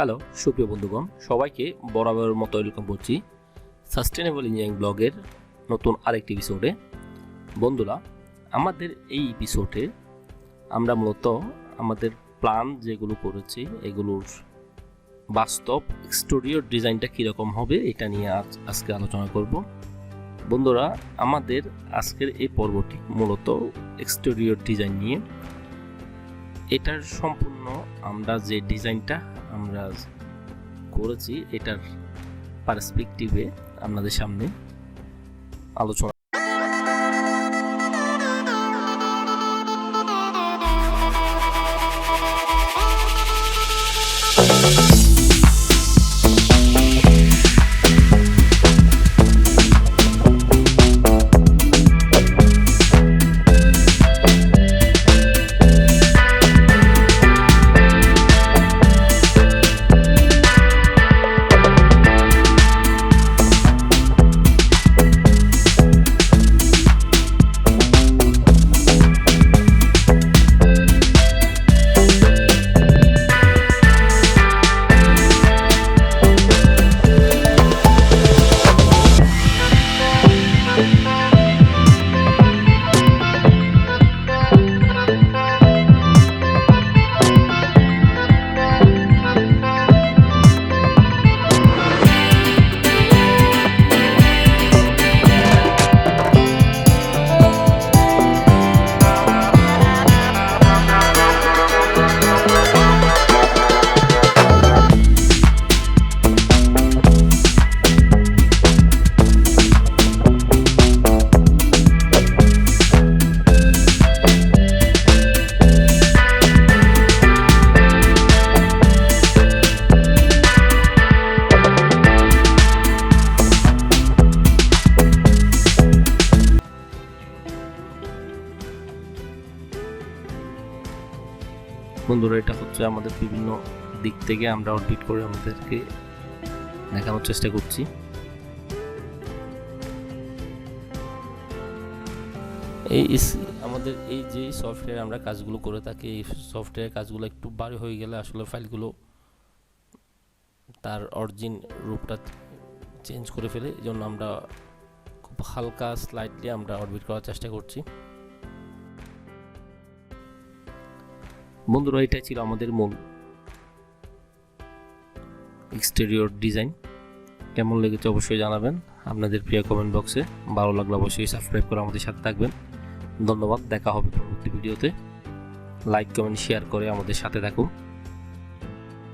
Hello সুপ্রিয় বন্ধুগণ, সবাইকে বরাবরের মতো ওয়েলকাম করছি সাস্টেনেবল ইঞ্জিনিয়ারিং ব্লগের নতুন আরেকটি এপিসোডে। বন্ধুরা, আমাদের এই এপিসোডে আমরা মূলত আমাদের প্ল্যান যেগুলো করেছি এগুলোর বাস্তব এক্সটেরিয়র ডিজাইনটা কীরকম হবে এটা নিয়ে আজকে আলোচনা করব। বন্ধুরা, আমাদের আজকের এই পর্বটি মূলত এক্সটেরিয়র ডিজাইন নিয়ে। এটার সম্পূর্ণ আমরা যে ডিজাইনটা আমরা করেছি এটার পার্সপেক্টিভে আপনাদের সামনে আলোচনা। বন্ধুরা, এটা হচ্ছে আমাদের বিভিন্ন দিক থেকে আমরা অডিট করে আমাদেরকে দেখানোর চেষ্টা করছি। আমাদের এই যে সফটওয়্যার আমরা কাজগুলো করে থাকি, এই সফটওয়্যার কাজগুলো একটু ভারী হয়ে গেলে আসলে ফাইলগুলো তার অরিজিন রূপটা চেঞ্জ করে ফেলে। এই জন্য আমরা খুব হালকা স্লাইটলি আমরা অডিট করার চেষ্টা করছি। বন্ধুরা, এটাই ছিল আমাদের মূল এক্সটেরিয়র ডিজাইন। কেমন লেগেছে অবশ্যই জানাবেন আপনাদের প্রিয় কমেন্ট বক্সে। ভালো লাগলে অবশ্যই সাবস্ক্রাইব করে আমাদের সাথে থাকবেন। ধন্যবাদ, দেখা হবে পরবর্তী ভিডিওতে। লাইক কমেন্ট শেয়ার করে আমাদের সাথে থাকুন।